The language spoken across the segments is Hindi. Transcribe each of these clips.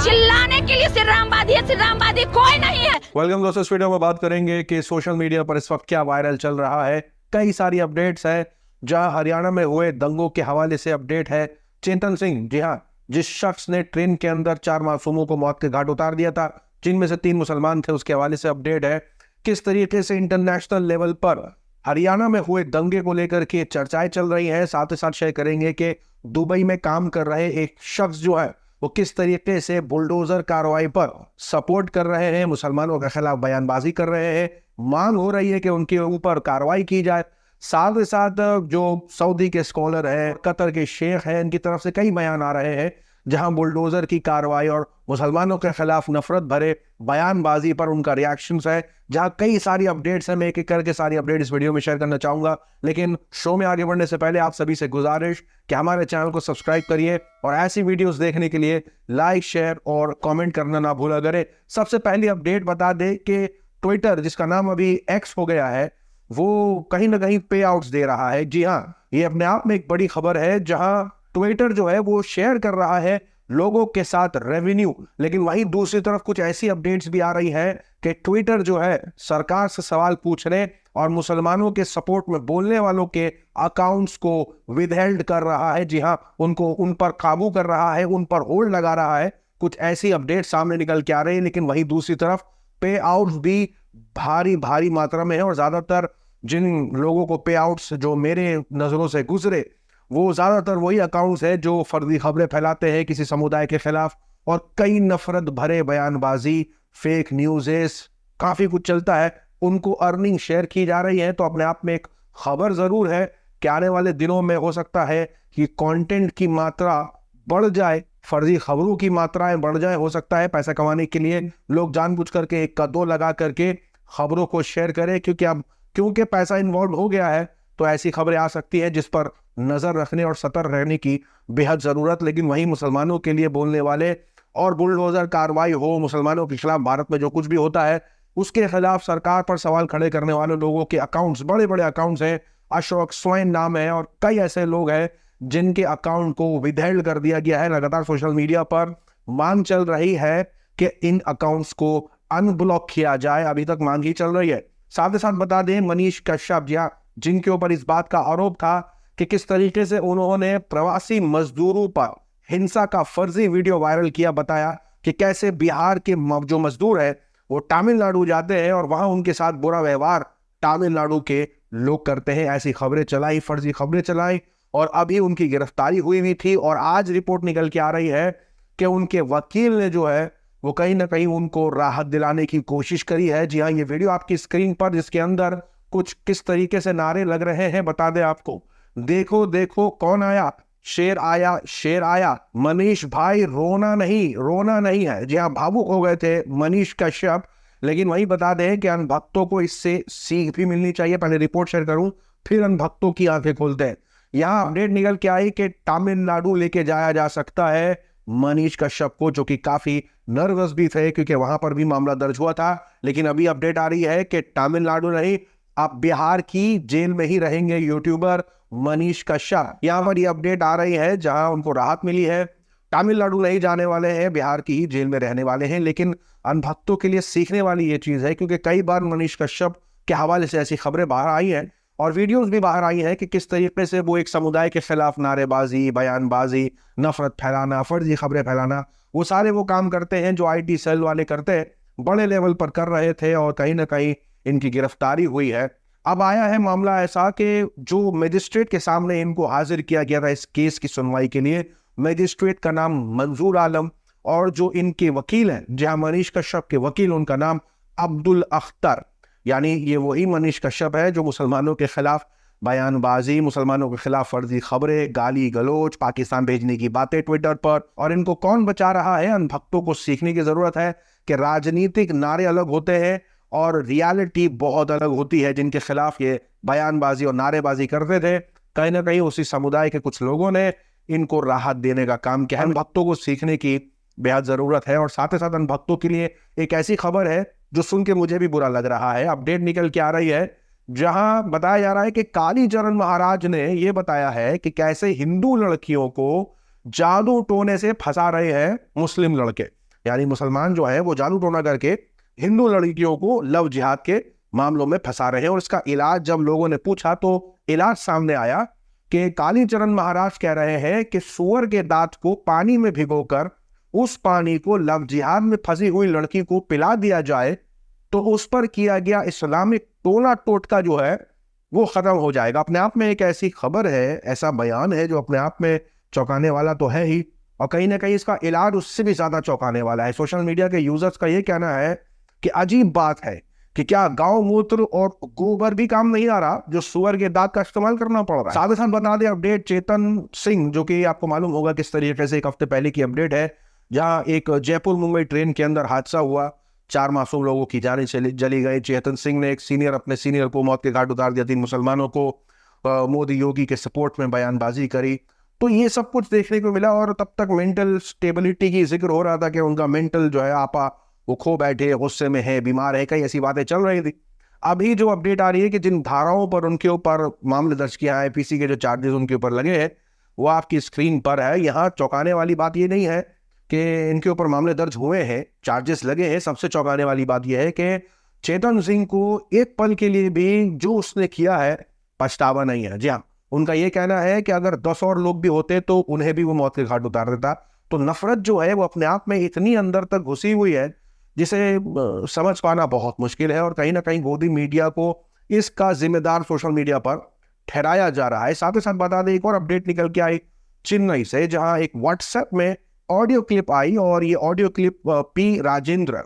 चिल्लाने के लिए श्री रामवादी कोई नहीं है। वेलकम दोस्तों, इस वीडियो में बात करेंगे कि सोशल मीडिया पर इस वक्त क्या वायरल चल रहा है। कई सारी अपडेट्स है, जहां हरियाणा में हुए दंगों के हवाले से अपडेट है। चेतन सिंह, जी हाँ, जिस शख्स ने ट्रेन के अंदर 4 मासूमों को मौत के घाट उतार दिया था, जिनमें से 3 मुसलमान थे, उसके हवाले से अपडेट है। किस तरीके से इंटरनेशनल लेवल पर हरियाणा में हुए दंगे को लेकर के चर्चाएं चल रही हैं। साथ ही साथ शेयर करेंगे कि दुबई में काम कर रहे एक शख्स जो है वो किस तरीके से बुलडोजर कार्रवाई पर सपोर्ट कर रहे हैं, मुसलमानों के खिलाफ बयानबाजी कर रहे हैं। मांग हो रही है कि उनके ऊपर कार्रवाई की जाए। साथ ही साथ जो सऊदी के स्कॉलर हैं, कतर के शेख हैं, इनकी तरफ से कई बयान आ रहे हैं, जहां बुलडोजर की कार्रवाई और मुसलमानों के खिलाफ नफरत भरे बयानबाजी पर उनका रिएक्शन है। जहां कई सारी अपडेट्स हैं, मैं एक एक करके सारी अपडेट इस वीडियो में शेयर करना चाहूंगा। लेकिन शो में आगे बढ़ने से पहले आप सभी से गुजारिश कि हमारे चैनल को सब्सक्राइब करिए और ऐसी वीडियोस देखने के लिए लाइक, शेयर और कमेंट करना ना भूला करें। सबसे पहली अपडेट बता दें कि ट्विटर, जिसका नाम अभी एक्स हो गया है, वो कहीं ना कहीं पे आउट्स दे रहा है। जी हाँ, ये अपने आप में एक बड़ी खबर है, जहां ट्विटर जो है वो शेयर कर रहा है लोगों के साथ रेवेन्यू। लेकिन वहीं दूसरी तरफ कुछ ऐसी अपडेट्स भी आ रही है कि ट्विटर जो है सरकार से सवाल पूछने और मुसलमानों के सपोर्ट में बोलने वालों के अकाउंट्स को विदहेल्ड कर रहा है। जी हाँ, उन पर काबू कर रहा है, उन पर होल्ड लगा रहा है। कुछ ऐसी अपडेट सामने निकल के आ रही है। लेकिन वहीं दूसरी तरफ पे आउट्स भी भारी मात्रा में है, और ज्यादातर जिन लोगों को पे आउट्स जो मेरे नजरों से गुजरे, वो ज्यादातर वही अकाउंट्स है जो फर्जी खबरें फैलाते हैं किसी समुदाय के खिलाफ, और कई नफरत भरे बयानबाजी, फेक न्यूज़ेस, काफी कुछ चलता है। उनको अर्निंग शेयर की जा रही है। तो अपने आप में एक खबर जरूर है कि आने वाले दिनों में हो सकता है कि कंटेंट की मात्रा बढ़ जाए, फर्जी खबरों की मात्राएं बढ़ जाए। हो सकता है पैसा कमाने के लिए लोग जानबूझ करके एक कदो लगा करके खबरों को शेयर करें, क्योंकि पैसा इन्वॉल्व हो गया है, तो ऐसी खबरें आ सकती है जिस पर नजर रखने और सतर्क रहने की बेहद जरूरत। लेकिन वहीं मुसलमानों के लिए बोलने वाले और बुलडोजर कार्रवाई हो, मुसलमानों के खिलाफ भारत में जो कुछ भी होता है उसके खिलाफ सरकार पर सवाल खड़े करने वाले लोगों के अकाउंट्स, बड़े बड़े अकाउंट्स हैं। अशोक स्वैन नाम है, और कई ऐसे लोग हैं जिनके अकाउंट को विदहेल्ड कर दिया गया है। लगातार सोशल मीडिया पर मांग चल रही है कि इन अकाउंट्स को अनब्लॉक किया जाए। अभी तक मांग ही चल रही है। साथ ही साथ बता दें, मनीष कश्यप, जिनके ऊपर इस बात का आरोप था कि किस तरीके से उन्होंने प्रवासी मजदूरों पर हिंसा का फर्जी वीडियो वायरल किया। बताया कि कैसे बिहार के जो मजदूर है वो तमिलनाडु जाते हैं और वहां उनके साथ बुरा व्यवहार तमिलनाडु के लोग करते हैं। ऐसी खबरें चलाई, फर्जी खबरें चलाई, और अभी उनकी गिरफ्तारी हुई थी। और आज रिपोर्ट निकल के आ रही है कि उनके वकील ने जो है वो कहीं ना कहीं उनको राहत दिलाने की कोशिश करी है। जी हाँ, ये वीडियो आपकी स्क्रीन पर, जिसके अंदर कुछ किस तरीके से नारे लग रहे हैं बता दें आपको। देखो देखो कौन आया, शेर आया, शेर आया, मनीष भाई रोना नहीं है। जी हाँ, भावुक हो गए थे मनीष कश्यप। लेकिन वही बता दें कि अनभक्तों को इससे सीख भी मिलनी चाहिए। पहले रिपोर्ट शेयर करूं, फिर अनभक्तों की आंखें खोलते हैं। यहाँ अपडेट निकल के आई कि तमिलनाडु लेके जाया जा सकता है मनीष कश्यप को, जो कि काफी नर्वस भी थे क्योंकि वहां पर भी मामला दर्ज हुआ था। लेकिन अभी अपडेट आ रही है कि तमिलनाडु नहीं, आप बिहार की जेल में ही रहेंगे यूट्यूबर मनीष कश्यप। यहाँ पर ये अपडेट आ रही है जहां उनको राहत मिली है। तमिलनाडु नहीं जाने वाले हैं, बिहार की ही जेल में रहने वाले हैं। लेकिन अनभक्तों के लिए सीखने वाली ये चीज है, क्योंकि कई बार मनीष कश्यप के हवाले से ऐसी खबरें बाहर आई हैं और वीडियोस भी बाहर आई हैं कि किस तरीके से वो एक समुदाय के खिलाफ नारेबाजी, बयानबाजी, नफरत फैलाना, फर्जी खबरें फैलाना, वो सारे वो काम करते हैं जो IT सेल वाले करते हैं, बड़े लेवल पर कर रहे थे। और कहीं ना कहीं इनकी गिरफ्तारी हुई है। अब आया है मामला ऐसा कि जो मजिस्ट्रेट के सामने इनको हाजिर किया गया था इस केस की सुनवाई के लिए, मजिस्ट्रेट का नाम मंजूर आलम, और जो इनके वकील हैं, जहां मनीष कश्यप के वकील, उनका नाम अब्दुल अख्तर। यानी ये वही मनीष कश्यप है जो मुसलमानों के खिलाफ बयानबाजी, मुसलमानों के खिलाफ फर्जी खबरें, गाली गलौज, पाकिस्तान भेजने की बातें ट्विटर पर। और इनको कौन बचा रहा है? अनभक्तों को सीखने की जरूरत है कि राजनीतिक नारे अलग होते हैं और रियलिटी बहुत अलग होती है। जिनके खिलाफ ये बयानबाजी और नारेबाजी करते थे, कहीं ना कहीं उसी समुदाय के कुछ लोगों ने इनको राहत देने का काम किया है। अनभक्तों को सीखने की बेहद जरूरत है। और साथ ही साथ अनभक्तों के लिए एक ऐसी खबर है जो सुन के मुझे भी बुरा लग रहा है। अपडेट निकल के आ रही है जहां बताया जा रहा है कि कालीचरण महाराज ने यह बताया है कि कैसे हिंदू लड़कियों को जादू टोने से फंसा रहे हैं मुस्लिम लड़के। यानी मुसलमान जो है वो जादू टोना करके हिंदू लड़कियों को लव जिहाद के मामलों में फंसा रहे हैं। और इसका इलाज जब लोगों ने पूछा तो इलाज सामने आया कि कालीचरण महाराज कह रहे हैं कि सूअर के दांत को पानी में भिगोकर उस पानी को लव जिहाद में फंसी हुई लड़की को पिला दिया जाए तो उस पर किया गया इस्लामिक टोना टोटका जो है वो खत्म हो जाएगा। अपने आप में एक ऐसी खबर है, ऐसा बयान है जो अपने आप में चौंकाने वाला तो है ही, और कहीं ना कहीं इसका इलाज उससे भी ज्यादा चौंकाने वाला है। सोशल मीडिया के यूजर्स का ये कहना है कि अजीब बात है कि क्या गांव मूत्र और गोबर भी काम नहीं आ रहा, जो सुअर के दांत का इस्तेमाल करना पड़ रहा है। साथ ही साथ बता दें अपडेट चेतन सिंह, जो कि आपको मालूम होगा किस तरीके से एक हफ्ते पहले की अपडेट है, जहां एक जयपुर मुंबई ट्रेन के अंदर हादसा हुआ, 4 मासूम लोगों की जानें जली गई। चेतन सिंह ने अपने सीनियर को मौत के घाट उतार दिया, 3 मुसलमानों को मोदी योगी के सपोर्ट में बयानबाजी करी। तो ये सब कुछ देखने को मिला। और तब तक मेंटल स्टेबिलिटी की जिक्र हो रहा था कि उनका मेंटल जो है आपा वो खो बैठे, गुस्से में है, बीमार है, कई ऐसी बातें चल रही थी। अभी जो अपडेट आ रही है कि जिन धाराओं पर उनके ऊपर मामले दर्ज किया है, पीसी के जो चार्जेस उनके ऊपर लगे हैं वो आपकी स्क्रीन पर है। यहाँ चौंकाने वाली बात ये नहीं है कि इनके ऊपर मामले दर्ज हुए हैं, चार्जेस लगे हैं। सबसे चौंकाने वाली बात यह है कि चेतन सिंह को एक पल के लिए भी जो उसने किया है पछतावा नहीं है। जी हाँ, उनका ये कहना है कि अगर 10 और लोग भी होते तो उन्हें भी वो मौत के घाट उतार देता। तो नफरत जो है वो अपने आप में इतनी अंदर तक घुसी हुई है जिसे समझ पाना बहुत मुश्किल है। और कहीं ना कहीं गोदी मीडिया को इसका जिम्मेदार सोशल मीडिया पर ठहराया जा रहा है। साथ ही साथ बता दें एक और अपडेट निकल के आई चेन्नई से, जहां एक व्हाट्सएप में ऑडियो क्लिप आई, और ये ऑडियो क्लिप पी राजेंद्र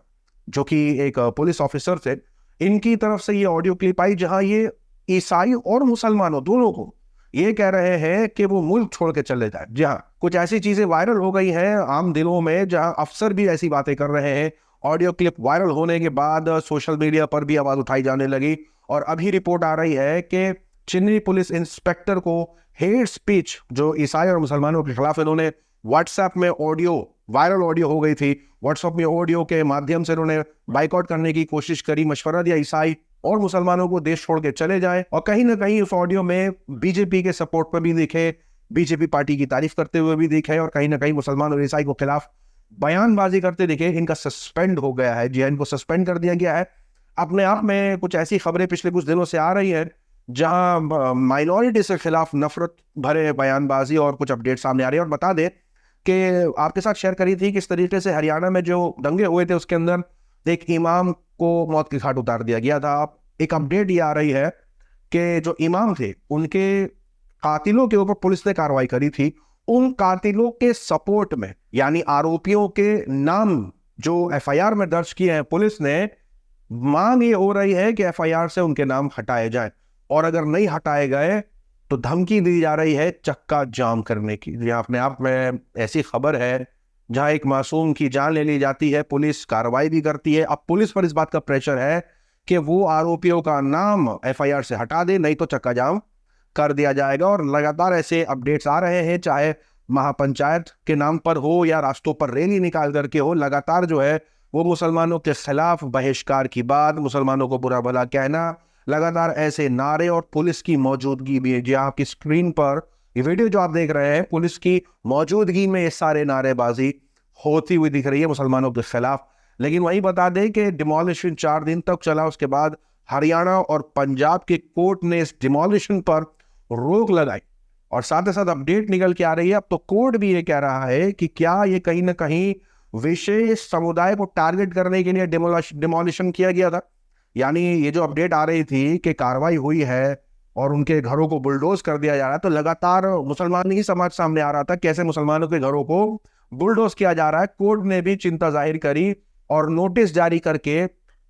जो कि एक पुलिस ऑफिसर थे, इनकी तरफ से ये ऑडियो क्लिप आई, जहां ये ईसाई और मुसलमानों दोनों को ये कह रहे हैं कि वो मुल्क छोड़ के चले जाए। जी हाँ, कुछ ऐसी चीजें वायरल हो गई हैं आम दिलों में, जहां अफसर भी ऐसी बातें कर रहे हैं। ऑडियो क्लिप वायरल होने के बाद सोशल मीडिया पर भी आवाज उठाई जाने लगी, और अभी रिपोर्ट आ रही है कि चेन्नई पुलिस इंस्पेक्टर को हेट स्पीच जो ईसाई और मुसलमानों के खिलाफ इन्होंने व्हाट्सएप में ऑडियो वायरल ऑडियो हो गई थी, व्हाट्सएप में ऑडियो के माध्यम से इन्होंने बाइकआउट करने की कोशिश करी, मशवरा दिया ईसाई और मुसलमानों को देश छोड़ के चले जाएं। और कहीं ना कहीं उस ऑडियो में बीजेपी के सपोर्ट पर भी दिखे, बीजेपी पार्टी की तारीफ करते हुए भी दिखे, और कहीं ना कहीं मुसलमान और ईसाई को खिलाफ बयानबाजी करते दिखे। इनका सस्पेंड हो गया है, जी इनको सस्पेंड कर दिया गया है। अपने आप में कुछ ऐसी खबरें पिछले कुछ दिनों से आ रही है जहां माइनॉरिटी से खिलाफ नफरत भरे बयानबाजी और कुछ अपडेट सामने आ रही है। और बता दें कि आपके साथ शेयर करी थी किस तरीके से हरियाणा में जो दंगे हुए थे उसके अंदर एक इमाम को मौत के घाट उतार दिया गया था। एक अपडेट ये आ रही है कि जो इमाम थे उनके कातिलों के ऊपर पुलिस ने कार्रवाई करी थी। उन कातिलों के सपोर्ट में, यानी आरोपियों के नाम जो एफआईआर में दर्ज किए हैं, पुलिस ने मांग ये हो रही है कि एफआईआर से उनके नाम हटाए जाएं, और अगर नहीं हटाए गए तो धमकी दी जा रही है चक्का जाम करने की। यह अपने आप में ऐसी खबर है जहां एक मासूम की जान ले ली जाती है, पुलिस कार्रवाई भी करती है। अब पुलिस पर इस बात का प्रेशर है कि वो आरोपियों का नाम एफआईआर से हटा दे, नहीं तो चक्का जाम कर दिया जाएगा। और लगातार ऐसे अपडेट्स आ रहे हैं, चाहे महापंचायत के नाम पर हो या रास्तों पर रैली निकाल करके हो, लगातार जो है वो मुसलमानों के खिलाफ बहिष्कार की बात, मुसलमानों को बुरा भला कहना, लगातार ऐसे नारे और पुलिस की मौजूदगी भी है। जी आपकी स्क्रीन पर ये वीडियो जो आप देख रहे हैं, पुलिस की मौजूदगी में ये सारे नारेबाजी होती हुई दिख रही है मुसलमानों के खिलाफ। लेकिन वही बता दें कि डिमोलिशन 4 दिन तक चला, उसके बाद हरियाणा और पंजाब के कोर्ट ने इस डिमोलिशन पर रोक लगाई। और साथ ही साथ अपडेट निकल के आ रही है, अब तो कोर्ट भी ये कह रहा है कि क्या ये कहीं ना कहीं विशेष समुदाय को टारगेट करने के लिए डिमोलिशन किया गया था। यानी ये जो अपडेट आ रही थी कि कार्रवाई हुई है और उनके घरों को बुलडोज कर दिया जा रहा है, तो लगातार मुसलमान ही समाज सामने आ रहा था कैसे मुसलमानों के घरों को बुलडोज किया जा रहा है। कोर्ट ने भी चिंता जाहिर करी और नोटिस जारी करके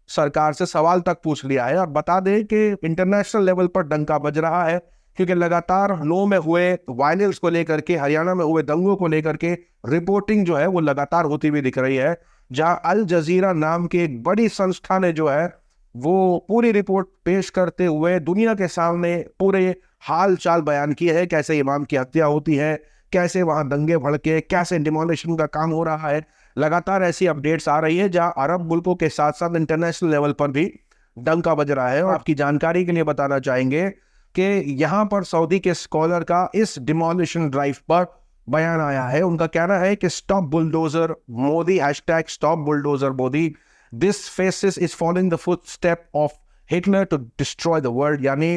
सरकार से सवाल तक पूछ लिया है। और बता दें कि इंटरनेशनल लेवल पर डंका बज रहा है, क्योंकि लगातार लो में हुए वायलेंस को लेकर के, हरियाणा में हुए दंगों को लेकर के रिपोर्टिंग जो है वो लगातार होती हुई दिख रही है। जहां अल जजीरा नाम की एक बड़ी संस्था ने जो है वो पूरी रिपोर्ट पेश करते हुए दुनिया के सामने पूरे हाल चाल बयान किए है, कैसे इमाम की हत्या होती है, कैसे वहां दंगे भड़के, कैसे डिमोलिशन का काम हो रहा है। लगातार ऐसी अपडेट्स आ रही है जहां अरब मुल्कों के साथ साथ इंटरनेशनल लेवल पर भी डंका बज रहा है। और आपकी जानकारी के लिए बताना चाहेंगे कि यहाँ पर सऊदी के स्कॉलर का इस डिमोलिशन ड्राइव पर बयान आया है। उनका कहना है कि stop bulldozer Modi, hashtag stop bulldozer Modi, this fascist is following the footstep of Hitler to destroy the world. यानी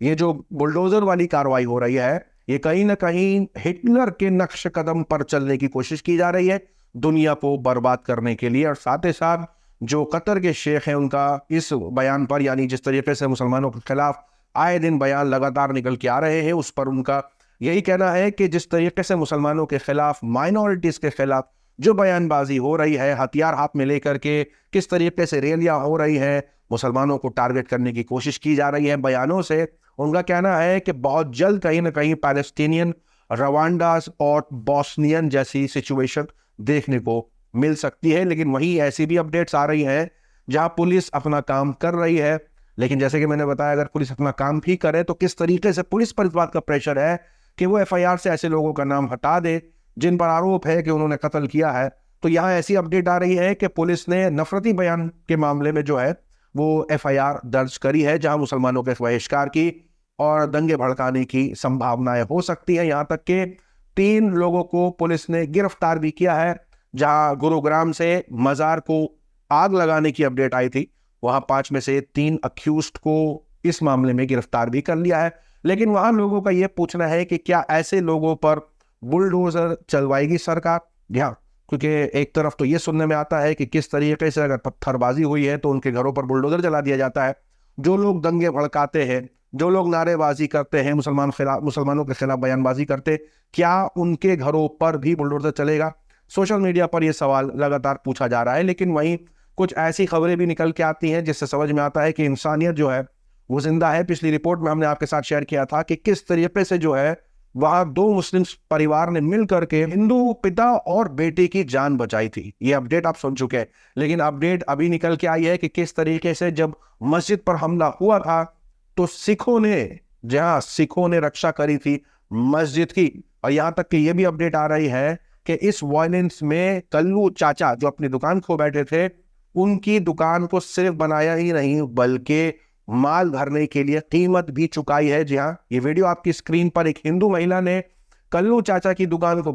ये जो बुलडोजर वाली कार्रवाई हो रही है, ये कहीं ना कहीं हिटलर के नक्श कदम पर चलने की कोशिश की जा रही है दुनिया को बर्बाद करने के लिए। और साथ ही साथ जो कतर के शेख हैं, उनका इस बयान पर, यानी जिस तरीके से मुसलमानों के खिलाफ आए दिन बयान लगातार निकल के आ रहे हैं, उस पर उनका यही कहना है कि जिस तरीके से मुसलमानों के खिलाफ, माइनॉरिटीज के खिलाफ जो बयानबाजी हो रही है, हथियार हाथ में लेकर के किस तरीके से रैलियां हो रही है, मुसलमानों को टारगेट करने की कोशिश की जा रही है बयानों से, उनका कहना है कि बहुत जल्द कहीं ना कहीं पैलेस्टीनियन, रवांडास और बॉस्नियन जैसी सिचुएशन देखने को मिल सकती है। लेकिन वहीं ऐसी भी अपडेट्स आ रही हैं जहां पुलिस अपना काम कर रही है। लेकिन जैसे कि मैंने बताया, अगर पुलिस अपना काम भी करे तो किस तरीके से पुलिस पर इस बात का प्रेशर है कि वो FIR से ऐसे लोगों का नाम हटा दे जिन पर आरोप है कि उन्होंने कत्ल किया है। तो यहाँ ऐसी अपडेट आ रही है कि पुलिस ने नफरती बयान के मामले में जो है वो FIR दर्ज करी है, जहां मुसलमानों के बहिष्कार की और दंगे भड़काने की संभावनाएं हो सकती हैं। यहाँ तक कि 3 लोगों को पुलिस ने गिरफ्तार भी किया है। जहां गुरुग्राम से मजार को आग लगाने की अपडेट आई थी, वहां 5 में से 3 अक्यूज्ड को इस मामले में गिरफ्तार भी कर लिया है। लेकिन वहां लोगों का यह पूछना है कि क्या ऐसे लोगों पर बुलडोजर चलवाएगी सरकार? हाँ, क्योंकि एक तरफ तो ये सुनने में आता है कि किस तरीके से अगर पत्थरबाजी हुई है तो उनके घरों पर बुलडोजर चला दिया जाता है। जो लोग दंगे भड़काते हैं, जो लोग नारेबाजी करते हैं, मुसलमानों के खिलाफ बयानबाजी करते, क्या उनके घरों पर भी बुलडोजर चलेगा? सोशल मीडिया पर यह सवाल लगातार पूछा जा रहा है। लेकिन वहीं कुछ ऐसी खबरें भी निकल के आती हैं जिससे समझ में आता है कि इंसानियत जो है वो जिंदा है। पिछली रिपोर्ट में हमने आपके साथ शेयर किया था कि किस तरीके से जो है वहां 2 मुस्लिम परिवार ने मिल करके हिंदू पिता और बेटे की जान बचाई थी। ये अपडेट आप सुन चुके हैं। लेकिन अपडेट अभी निकल के आई है कि किस तरीके से जब मस्जिद पर हमला हुआ था तो सिखों ने रक्षा करी थी मस्जिद की। और यहां तक कि यह भी अपडेट आ रही है कि इस वायलेंस में कल्लू चाचा जो अपनी दुकान खो बैठे थे, उनकी दुकान को सिर्फ बनाया ही नहीं बल्कि माल भरने के लिए कीमत भी चुकाई है। जी हाँ, ये वीडियो आपकी स्क्रीन पर, एक हिंदू महिला ने कल्लू चाचा की दुकान को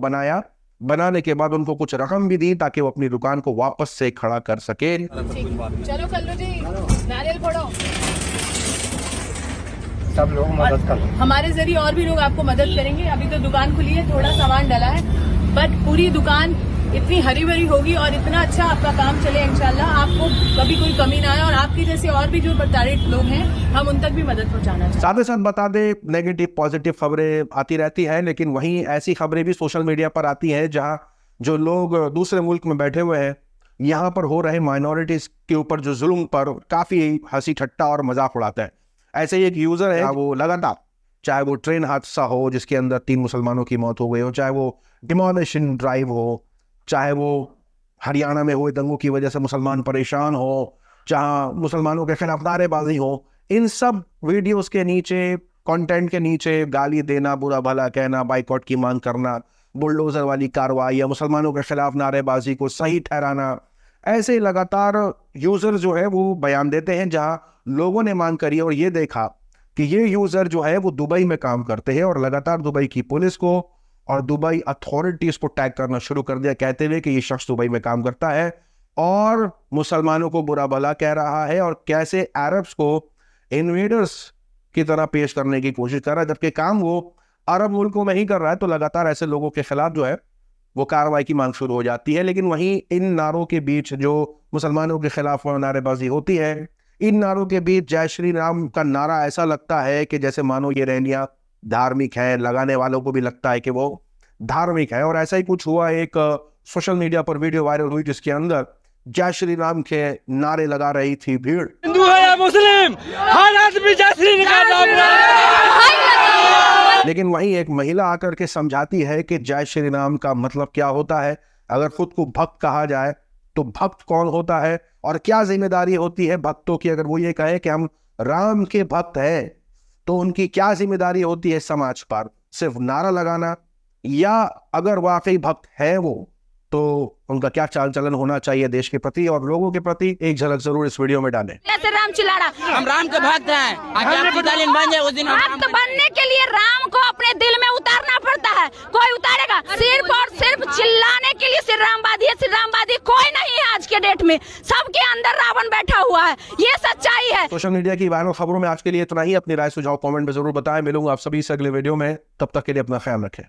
बनाने के बाद उनको कुछ रकम भी दी ताकि वो अपनी दुकान को वापस से खड़ा कर सके। चलो कल्लू जी, नारियल फोड़ो। सब लोग मदद कर, हमारे जरिए और भी लोग आपको मदद करेंगे। अभी तो दुकान खुली है, थोड़ा सामान डला है, बट पूरी दुकान इतनी हरी भरी होगी और इतना अच्छा आपका काम चले इंशाल्लाह, आपको कभी कोई कमी ना आए। और आपकी जैसे और भी जो प्रताड़ित लोग हैं, हम उन तक भी मदद पहुंचाना चाहते हैं। साथ ही साथ बता दें, नेगेटिव पॉजिटिव खबरें आती रहती हैं, लेकिन वहीं ऐसी खबरें भी सोशल मीडिया पर आती हैं जहां जो लोग दूसरे मुल्क में बैठे हुए हैं, यहाँ पर हो रहे माइनॉरिटीज के ऊपर जो जुल्म पर काफी हंसी ठट्टा और मजाक उड़ाते हैं। ऐसे ही एक यूजर है, वो लगातार, चाहे वो ट्रेन हादसा हो जिसके अंदर 3 मुसलमानों की मौत हो गई हो, चाहे वो डिमोलिशन ड्राइव हो, चाहे वो हरियाणा में हुए दंगों की वजह से मुसलमान परेशान हो, जहां मुसलमानों के खिलाफ नारेबाजी हो, इन सब वीडियोस के नीचे, कंटेंट के नीचे गाली देना, बुरा भला कहना, बाइकआउट की मांग करना, बुलडोजर वाली कार्रवाई या मुसलमानों के खिलाफ नारेबाजी को सही ठहराना, ऐसे लगातार यूजर जो है वो बयान देते हैं। जहां लोगों ने मांग करी और ये देखा कि ये यूजर जो है वो दुबई में काम करते हैं और लगातार दुबई की पुलिस को और दुबई अथॉरिटीज को टैग करना शुरू कर दिया, कहते हुए कि ये शख्स दुबई में काम करता है और मुसलमानों को बुरा भला कह रहा है और कैसे अरब्स को इन्वेडर्स की तरह पेश करने की कोशिश कर रहा है, जबकि काम वो अरब मुल्कों में ही कर रहा है। तो लगातार ऐसे लोगों के खिलाफ जो है वो कार्रवाई की मांग शुरू हो जाती है। लेकिन वहीं इन नारों के बीच जो मुसलमानों के खिलाफ नारेबाजी होती है, इन नारों के बीच जय श्री राम का नारा ऐसा लगता है कि जैसे मानो ये रैलियां धार्मिक है, लगाने वालों को भी लगता है कि वो धार्मिक है। और ऐसा ही कुछ हुआ, एक सोशल मीडिया पर वीडियो वायरल हुई जिसके अंदर जय श्री राम के नारे लगा रही थी भीड़। हिंदू है या मुस्लिम, हर आदमी जय श्री राम। लेकिन वहीं एक महिला आकर के समझाती है कि जय श्री राम का मतलब क्या होता है, अगर खुद को भक्त कहा जाए तो भक्त कौन होता है और क्या जिम्मेदारी होती है भक्तों की। अगर वो ये कहे कि हम राम के भक्त हैं तो उनकी क्या जिम्मेदारी होती है समाज पर, सिर्फ नारा लगाना, या अगर वाकई भक्त है वो तो उनका क्या चाल चलन होना चाहिए देश के प्रति और लोगों के प्रति। एक झलक जरूर इस वीडियो में डालें। राम चिल्लाड़ा, हम राम के भक्त हैं। आगे आपकी तालीम बन जाए उस दिन भक्त बनने के लिए राम को अपने दिल में उतारना पड़ता है। कोई उतारेगा? सिर्फ और सिर्फ चिल्लाने के लिए श्रीरामवादी है। श्रीरामवादी कोई नहीं है आज के डेट में, सबके अंदर रावण बैठा हुआ है, ये सच्चाई है। सोशल मीडिया की वायरल खबरों में आज के लिए इतना ही। अपनी राय सुझाव कमेंट में जरूर बताएं। मिलूंगा आप सभी से अगले वीडियो में, तब तक के लिए अपना ख्याल रखें।